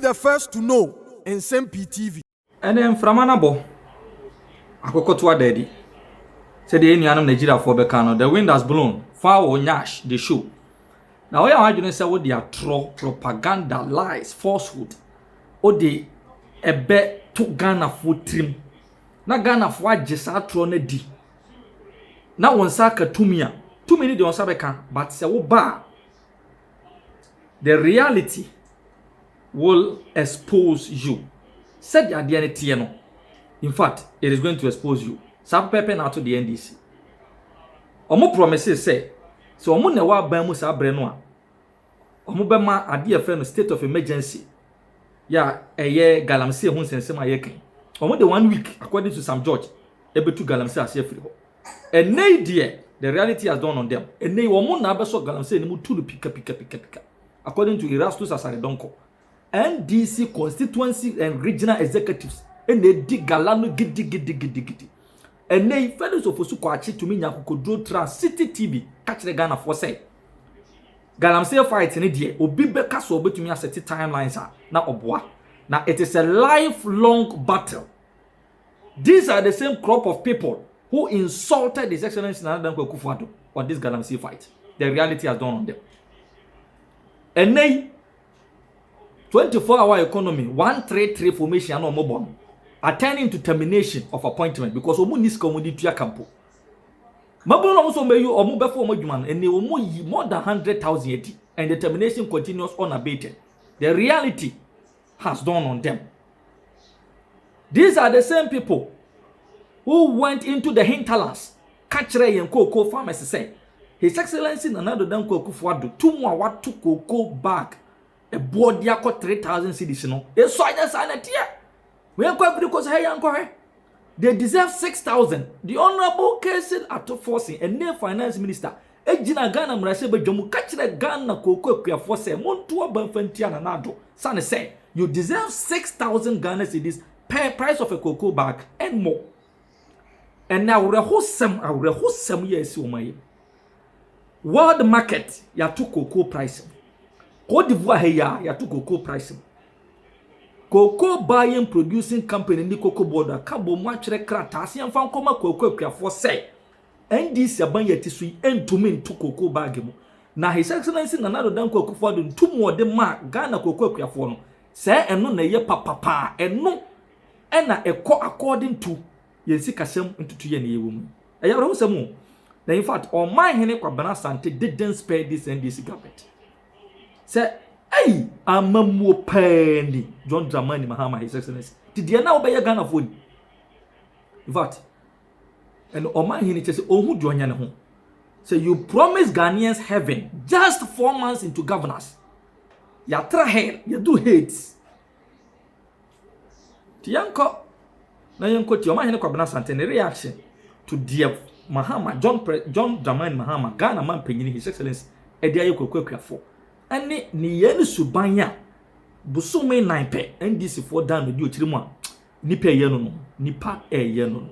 the first to know in Nsem-Pii TV. And then from Anabo, Akokotwa Daddy said the Indian Nigeria for Becano, the wind has blown, far or Nash, the show. Now, I imagine say what they are troll, propaganda, lies, falsehood, or they a bet to Ghana for trim. Na Ghana for just a throne di. Na one saka 2 million. 2 million de on sabeka, but say what bar. The reality will expose you. Said the identity, no. In fact, it is going to expose you. Some pepe now to the NDC. Omo promises say, so omo ne wa ban mu sa bre no a. Omo be ma ade e fe no state of emergency. Ya eye galamsey hu nsensem ayekan. Omo de 1 week according to Sam George, ebetu galamsey ase free ho. Ene die, the reality has dawned on them. Ene omo na be so galamsey ni mu tulu pika. According to Erastus Asaredonko, NDC constituency and regional executives, and they dig galano gidi. And they fellows of Osuko to me Nyakuko Trans City TV catch the Ghana for say. Galamsey fight in India, Obibe Castle between me set timelines are now obwa. Now it is a lifelong battle. These are the same crop of people who insulted His Excellency Nana Dankwa Akufo-Addo on this Galamsey fight. The reality has dawned on them. And they 24-hour economy, 133 formation no mobile, attending to termination of appointment because omu niska omu di tuya kampo. Mabolo also may you omu before omu and they omu more than 100,000 yeti, and the termination continues unabated. The reality has dawned on them. These are the same people who went into the hinterlands, catchray and cocoa farmers say, His Excellency Nana Dankwa Akufo-Addo tumwa watu cocoa bag. A board yako 3,000 cedis no. E so anya sanatia. We enko every cause hey yanko he. They deserve 6,000. The honorable Kesil Atto-Forson, a new finance minister, Ejina Ghana mrasebe jomu kachire Ghana koko ekuafo se montu abanfantia na nado. Sane say you deserve 6,000 Ghana cedis per price of a cocoa bag and more. And now we hosem yes umaye. World market ya tu cocoa price. Cote d'Ivoire ya tu cocoa price. Cocoa buying producing company ni cocoa board kabo mwachire krata asian fan koma cocoa ekuafo say NDC aban yeti sui entumi ntu cocoa bag mu. Na His Excellency Nana Dankwa Akufo-Addo ntumu ode ma Ghana cocoa ekuafo no. Say eno na ye papa eno ena eko according to yensi kasem ntutu ye na ye wom. Eya ro semu. Na in fact, on my hene Kwabena Sante didn't spare this NDC government. Say, hey, I'm a more penny. John Dramani Mahama, His Excellency. Did you now buy a Ghana food? In fact, and on my hene says, oh, who join you? So you promise Ghanaians heaven just 4 months into governance. You try hell, you do hates. Tiyanko, na yanko ti on my hene Kwabena Sante reaction to dear Mahama, John Dramani Mahama, Ghana man penyini His Excellency, edi ayo kwekwakwafo. Ane ni yenu subanya, busume 9 pe, NDC for down with you chirimu nipa yenu no, nipa yenu no.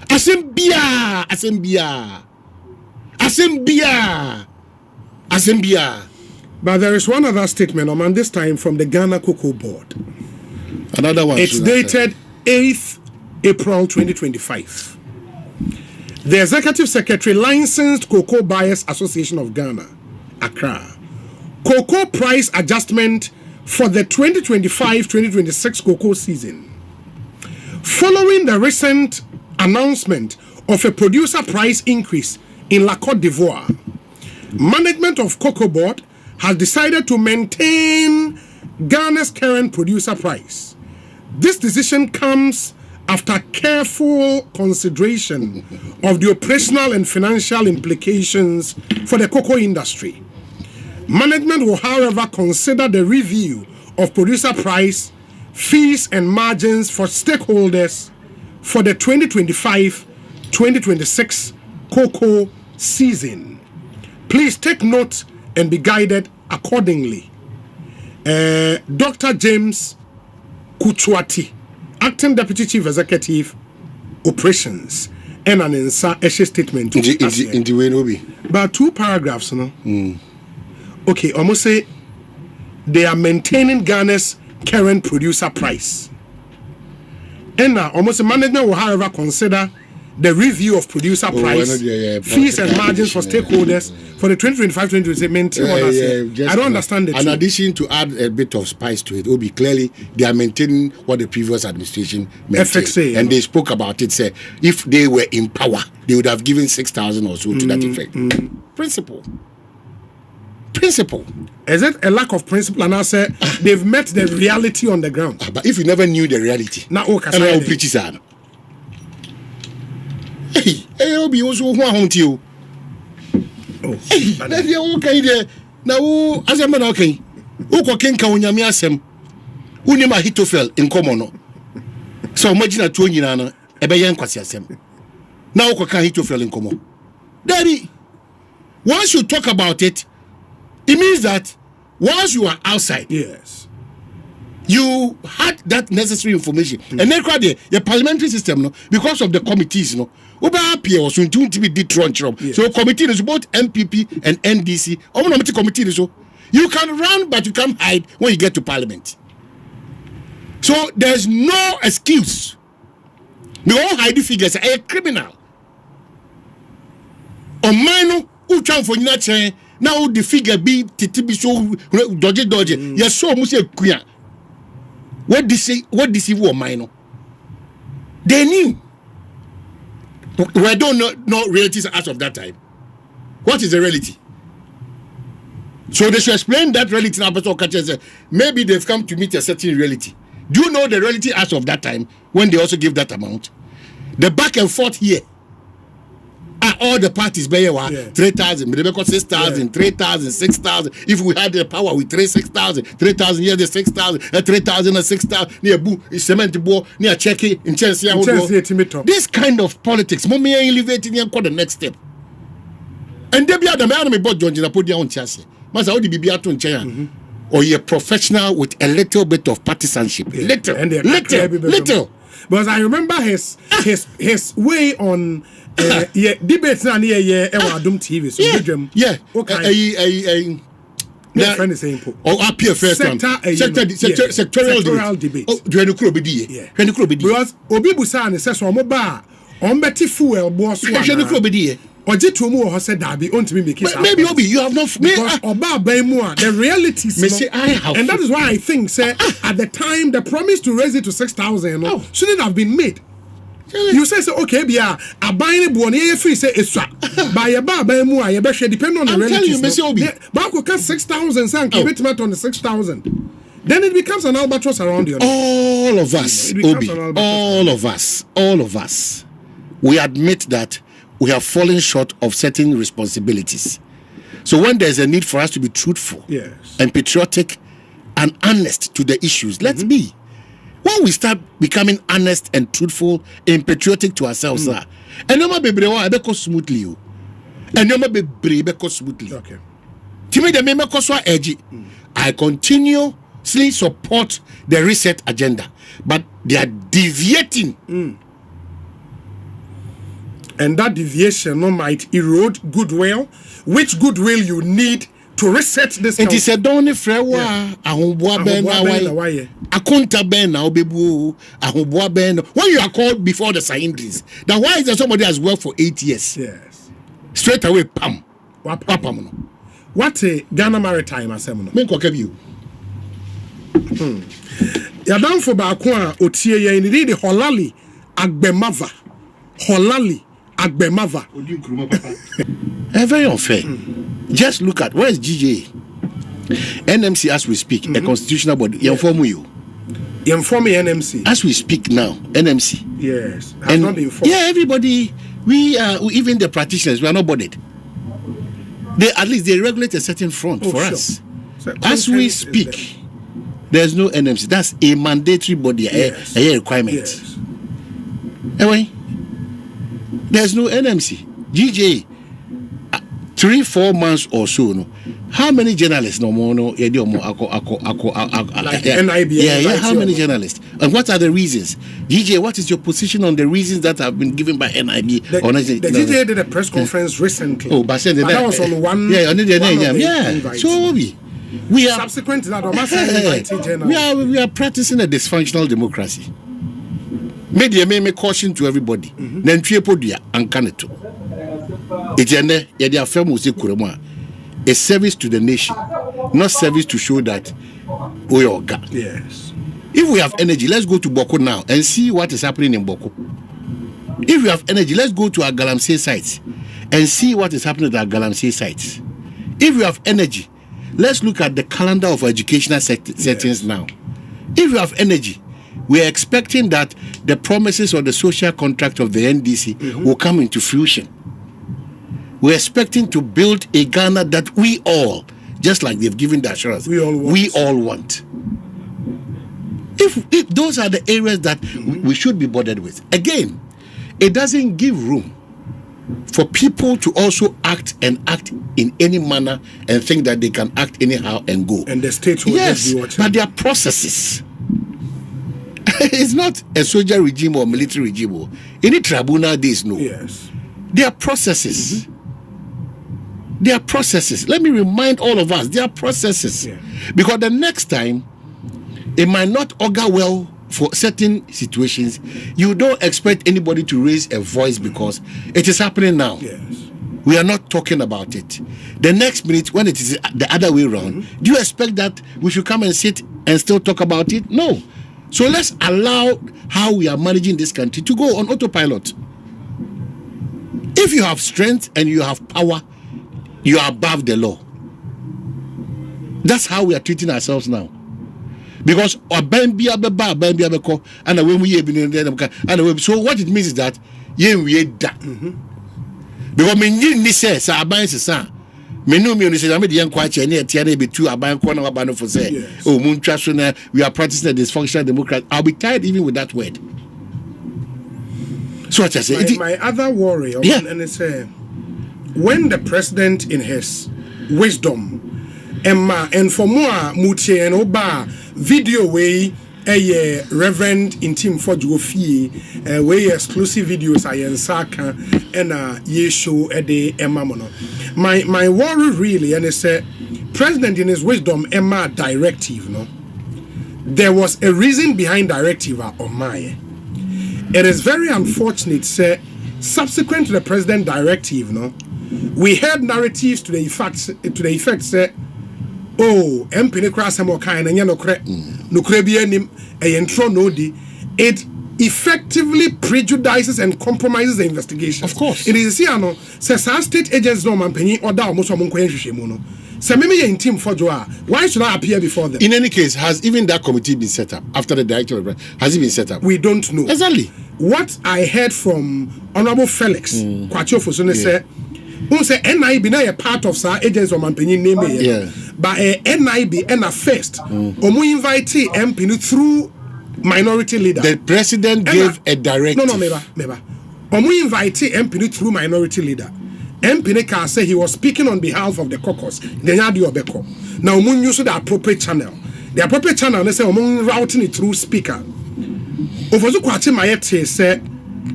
Asembia. But there is one other statement, and this time from the Ghana Cocoa Board. Another one. It's dated 8th April 2025. The Executive Secretary, Licensed Cocoa Buyers Association of Ghana, Accra. Cocoa price adjustment for the 2025-2026 cocoa season. Following the recent announcement of a producer price increase in La Côte d'Ivoire, management of Cocoa Board has decided to maintain Ghana's current producer price. This decision comes after careful consideration of the operational and financial implications for the cocoa industry. Management will, however, consider the review of producer price, fees, and margins for stakeholders for the 2025-2026 cocoa season. Please take note and be guided accordingly. Dr. James Kuchwati, Acting Deputy Chief Executive, Operations, and an issue statement. In the way, no be. But 2 paragraphs, no? Okay, almost say they are maintaining Ghana's current producer price. And now, almost the management will, however, consider the review of producer price, fees and margins for stakeholders for the 2025-2026. I don't understand it. In addition, to add a bit of spice to it, will be clearly they are maintaining what the previous administration maintained. FXA, and they spoke about it. Say if they were in power, they would have given 6,000 or so to that effect. Principle. Is it a lack of principle? And I say they've met the reality on the ground. But if you never knew the reality, now and I will preach it. Hey, I'll be also one you. Oh, that's the okay there. Now, as a man, okay. Uko kenka unyami asem. Unima hitofel in common. So imagine a 20 nana, a bayan kwasi asem. Now, uko kan hitofel in common. Daddy, once you talk about it, it means that once you are outside, yes, you had that necessary information. And then the parliamentary system, no, because of the committees, no, so committee is both MPP and NDC. Committee, so you can run, but you can't hide when you get to parliament. So there's no excuse. The all hide the figures are a criminal. On mine, who try for nothing. Now the figure be titibi so dodgy. Yes, so much queer. What deceive or minor? They knew. We don't know realities as of that time. What is the reality? So they should explain that reality now. Maybe they've come to meet a certain reality. Do you know the reality as of that time when they also give that amount? The back and forth here. All the parties pay 3,000, maybe 6,000, 3,000, 6,000. If we had the power, we 6,000, 3,000 here, the 6,000, 3,000 and 6,000 near boo, cement ball, near Czechia, in Chelsea. This kind of politics, mommy elevating and call the next step. And there be other man, me bought John Jina put down Chelsea. Masa Odi Bibiato in China. Or you're a professional with a little bit of partisanship. Little. But I remember his way on. Debates na near Adum TV. So my friend is saying, oh, up here first sectorial debate. Oh, do you know because Obi Busan says, "Omoba, ombeti fuel boss one." Oje to mu said that be on to me make it. Maybe Obi, you have not because Oba Baimua, the reality is, and that is why I think, say, at the time the promise to raise it to 6,000 shouldn't have been made. You say okay, Bia, a buying bonnie free say it's by a bar by more, I bet depend on the relatives. Banco can 6,000 and commitment on the 6,000. Then it becomes an albatross around you. All of us, Obi, all of us, we admit that we have fallen short of certain responsibilities. So when there's a need for us to be truthful and patriotic and honest to the issues, let's be. When we start becoming honest and truthful and patriotic to ourselves, and no more be smoothly. And no more be smoothly. Okay. Timmy the meme koswa edgy. I continuously support the reset agenda, but they are deviating. And that deviation might erode goodwill, which goodwill you need to reset this. It is a donny frewa, ahumboa ben away. Akunta ben now bebu, ahumboa ben. When you are called before the scientists, then why is there somebody has worked for 8 years? Yes. Straight away, pam. What a Ghana Maritime Assembly. Men could you. Yadam for Bakwa, Otie, and read the Holali Agbemava. Very unfair. Just look at where is GJ? NMC as we speak, a constitutional body. Inform you. Inform me NMC. As we speak now, NMC. Yes. And not informed. Yeah, everybody, we even the practitioners, we are not bothered. They at least they regulate a certain front for us. So as we speak, there's no NMC. That's a mandatory body, a requirement. Yes. Anyway, there's no NMC. GJ, 3-4 months or so, no. How many journalists how many journalists? And what are the reasons? GJ, what is your position on the reasons that have been given by NIB? The GJ did a press conference recently. Oh, but that was on one. Yeah, so We are subsequent to that. We are practicing a dysfunctional democracy. Media may caution to everybody. Then Triepodia and Caneto. Ejene, Yadia Femusi Kurema. A service to the nation, not service to show that we are God. Yes. If we have energy, let's go to Boko now and see what is happening in Boko. If we have energy, let's go to our Galamsey sites and see what is happening at our Galamsey sites. If we have energy, let's look at the calendar of educational settings now. If we have energy, we are expecting that the promises of the social contract of the NDC will come into fruition. We're expecting to build a Ghana that we all, just like they've given the assurance, we all want. If those are the areas that we should be bothered with. Again, it doesn't give room for people to also act in any manner and think that they can act anyhow and go. And the state will just be watching. But there are processes. It's not a soldier regime or military regime. Any tribunal days, no. Yes. There are processes. There are processes. Let me remind all of us, there are processes. Yeah. Because the next time, it might not augur well for certain situations. You don't expect anybody to raise a voice because it is happening now. Yes. We are not talking about it. The next minute, when it is the other way around, do you expect that we should come and sit and still talk about it? No. So let's allow how we are managing this country to go on autopilot. If you have strength and you have power, you are above the law. That's how we are treating ourselves now. Because so what it means is that because me say we are practicing a dysfunctional democracy. I'll be tired even with that word. So what I say, my other worry, and it's when the president in his wisdom and for more mutie and oba video way a Reverend Intim Fojwofi way exclusive videos I saka and ye show a day emamono. My worry really and it's president in his wisdom Emma directive no. There was a reason behind directive on my. It is very unfortunate say subsequent to the president directive no. We heard narratives to the effect say, oh, MP ne kra samo kan na nya no kre bi anim e intro no di. It effectively prejudices and compromises the investigation. Of course. It is here no says state agents no man panyin order o mo so mo nkwen hwehwemu no. Se me ye team for Joa, why should I appear before them? In any case, has even that committee been set up after the director has it been set up? We don't know. Exactly. What I heard from Honorable Felix Kwachiofo so say who say NIB na a part of sa agents of Mampenyin name but NIB and a first omu invite MP through minority leader. The president gave a directive. No, meba. Omu invite MP through minority leader. MP can say he was speaking on behalf of the caucus. Then you obeko. Now omu use the appropriate channel. The appropriate channel they say omu routing it through speaker. Ofozu kwachi mayete say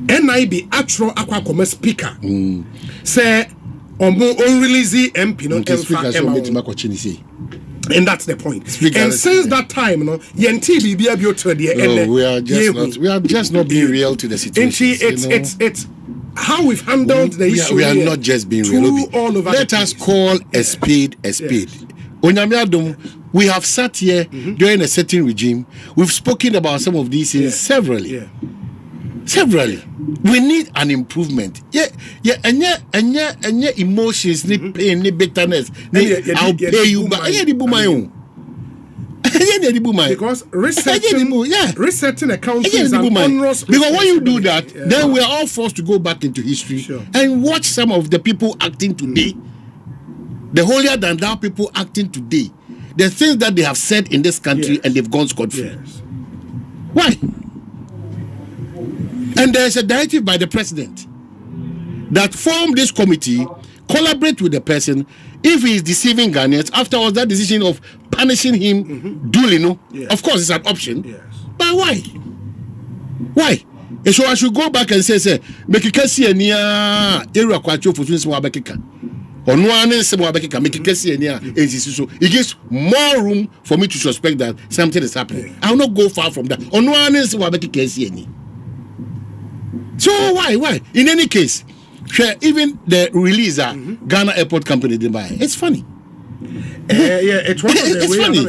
NIB actual aqua come speaker. Say release MP no and that's the point. And since that time, no, we are just not being real to the situation. It's how we've handled the issue. We are not just being real. Let us call a spade a spade. We have sat here during a certain regime. We've spoken about some of these things severally. Severally, we need an improvement. And emotions, need pain, need bitterness. I'll pay you back. Because resetting accounts is an onerous. Because when you do that, then we are all forced to go back into history and watch some of the people acting today. The holier than thou people acting today. The things that they have said in this country and they've gone scot-free. Why? And there is a directive by the president that form this committee, collaborate with the person. If he is deceiving Ghanaians, afterwards that decision of punishing him duly, of course it's an option. But why? Why? And so I should go back and say, make you can see any area quite for Ono ane se mo abeka make kesi ani a exist so it gives more room for me to suspect that something is happening. I will not go far from that. Ono ane se mo abeka kesi ani. So why? In any case, even the release Ghana Airport Company didn't buy. It's funny. It's one of the it's funny.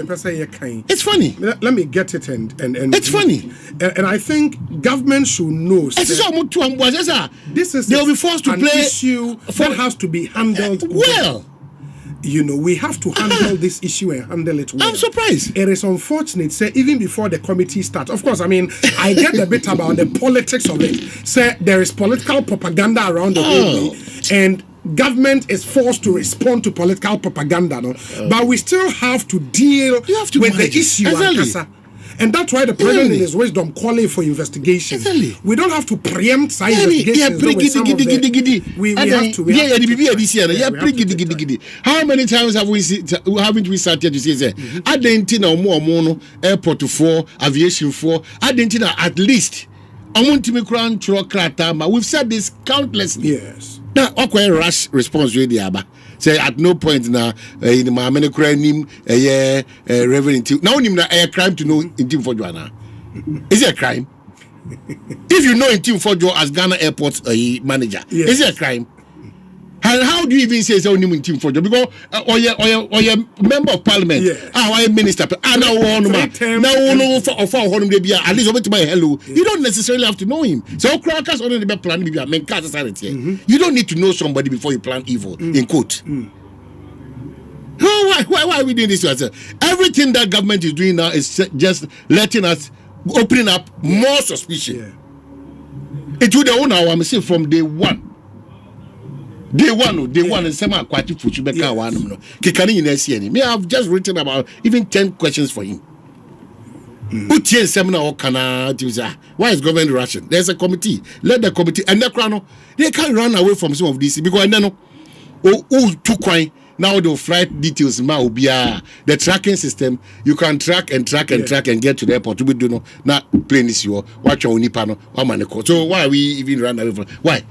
It's funny. Let me get it and it's funny. And I think government should know. This is they'll be forced to an play issue that has to be handled well. You know, we have to handle this issue and handle it well. I'm surprised. It is unfortunate, say, even before the committee starts. Of course, I mean, I get the bit about the politics of it. Say, there is political propaganda around the whole thing, and government is forced to respond to political propaganda. No? But we still have to deal with the issue. Exactly. And that's why the president in his wisdom calling for investigation. Exactly. We don't have to preempt side investigations. We have to. How many times haven't we sat here to say, Argentina or airport 4, aviation 4, Argentina at least. We've said this countlessly. Yes. Now, okay, rush response really aba. Say at no point now in my many crime reverend now him a crime to know in team for Joanna. Is it a crime? If you know in team for Joe as Ghana Airport manager, yes. Is it a crime? And how do you even say so in team for Joe? Because or your member of parliament, or your minister, now at least over to my hello. You don't necessarily have to know him. So crackers only the plan maybe men you don't need to know somebody before you plan evil in quote. Why are we doing this to ourselves? Everything that government is doing now is just letting us opening up more suspicion. It would own our machine from day one. Day one, and some are quite food. Me, I've just written about even 10 questions for him. Why is government rushing? There's a committee. Let the committee and the crown. They can't run away from some of this because I know. Now the flight details the tracking system. You can track and get to the airport. We do not plane is your watch your nipano or so why are we even run away from? Why?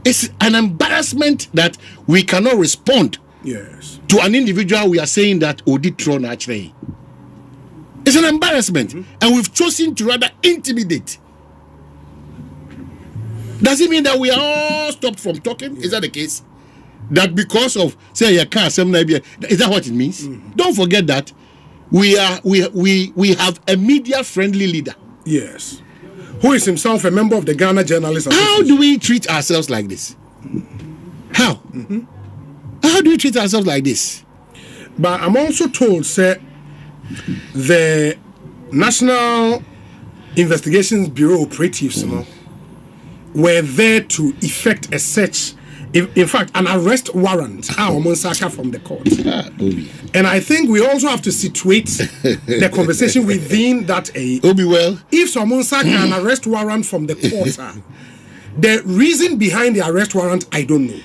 It's an embarrassment that we cannot respond to an individual we are saying that Odi Tron actually. It's an embarrassment, and we've chosen to rather intimidate. Does it mean that we are all stopped from talking? Is that the case? That because of say your car, is that what it means? Don't forget that we have a media friendly leader. Yes. Who is himself a member of the Ghana Journalists Association. How do we treat ourselves like this? How? How do we treat ourselves like this? But I'm also told, sir, the National Investigations Bureau operatives were there to effect a search. In fact, an arrest warrant from the court. And I think we also have to situate the conversation within that. If someone sack an arrest warrant from the court, the reason behind the arrest warrant, I don't know.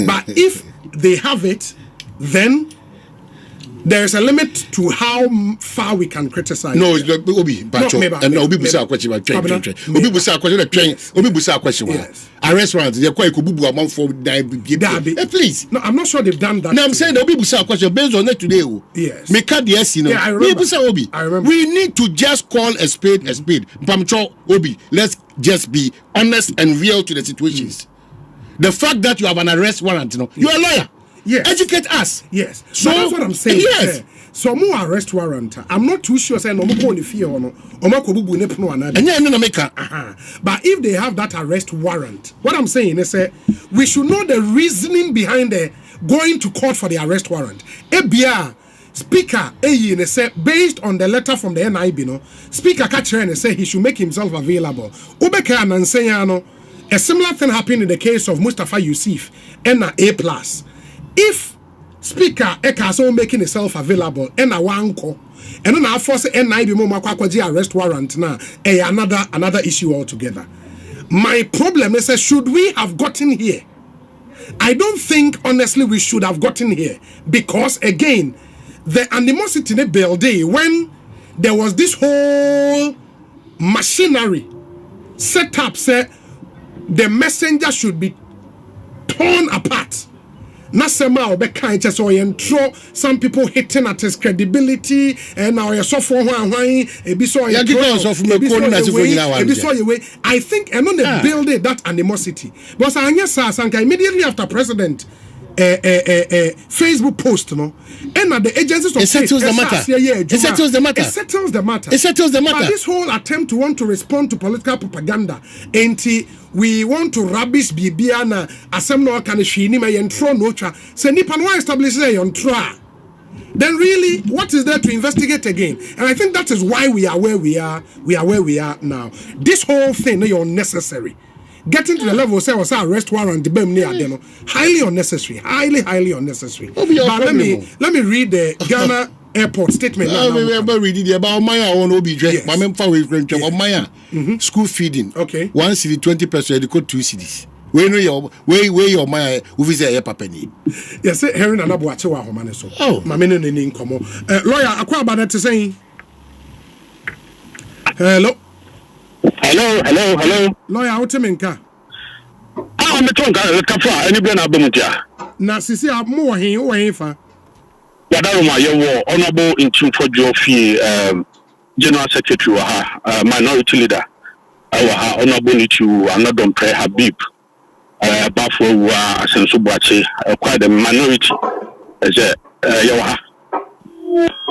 But if they have it, then there is a limit to how far we can criticize. No, it's not Obi. Obi busa question. Obi busa question. Arrest warrant. They quite bubu among for please. No, I'm not sure they've done that. No, I'm saying Obi busa question based on that today. Yes. Make card yes, you know. Yeah, I remember. I remember. We need to just call a spade a spade. Pamcho Obi. Let's just be honest and real to the situations. The fact that you have an arrest warrant, you're a lawyer. Yes. Educate us. Yes. So that's what I'm saying. Yes. So more arrest warrant. I'm not too sure saying no more the fear or no. But if they have that arrest warrant, what I'm saying is we should know the reasoning behind the going to court for the arrest warrant. Ebia Speaker based on the letter from the NIB, Speaker Kachere say he should make himself available. Ubeka and Nseyano, a similar thing happened in the case of Mustafa Yusuf and A+. If Speaker Ekaso making himself available and a wanko and then I force NIB Momakwaji arrest warrant now another issue altogether. My problem is should we have gotten here? I don't think honestly we should have gotten here because again the animosity in the building when there was this whole machinery set up say the messenger should be torn apart. Nasema obe kind just or intro some people hitting at his credibility and now you're so for one I think and on the building that animosity. But I immediately after President Facebook post no and at the agencies of it settles the matter. It settles the matter. It settles the matter. It settles the matter. But this whole attempt to want to respond to political propaganda we want to rubbish bibiana asem no kan hwini ma yentro no twa se nipa no establish say yentro then really what is there to investigate again? And I think that is why we are where we are where we are now. This whole thing is unnecessary. Getting to the level say was arrest warrant the bem near them highly unnecessary, highly unnecessary. But let me read the Ghana airport statement. Read it about Maya on OB. My Maya school feeding. Okay. 1 city 20%. They got 2 cities. Where your Maya who visit a papeni. Yes, hearing an abuachewa homane so. Oh, my men in komo. Lawyer, akwa about that to say. Hello. Lawyer, how to menka? I'm a tongue kafa any brand abemutia. Na sisi mo hin fa. Yadaruma yewo honorable in tune for Jofi General Secretary minority leader. Our honorable to another prayer Habib. Bafo wa Asensubache quite a minority as a yawa.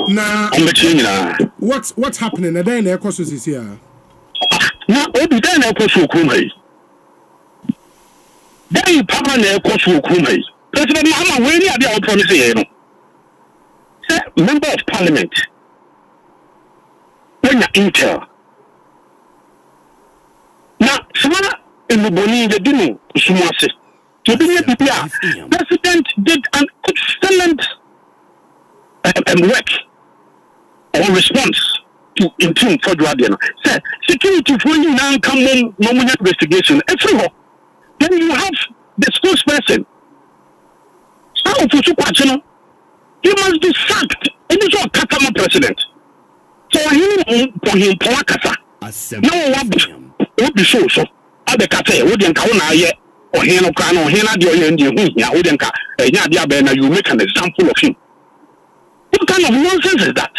Na what's happening? A day in the course is here. Now, Obi then I go to Kumei. Then Papa ne go to Kumei. President Mahama, when you are the promising, member of parliament, when you intel. Now, Savannah in the Boni, the Dino, Sumase. To be the president did an excellent work or response. To intune for Guardian. Say security for you now come on normal investigation. Everywhere. Then you have the spokesperson. He must be sacked. It is a Katama president. So for him Polakasa. No what be so. Abe Kate, Wodian Kauna ye or Heno Kano, Hena Dio Wodenka, Yadia you make an example of him. What kind of nonsense is that?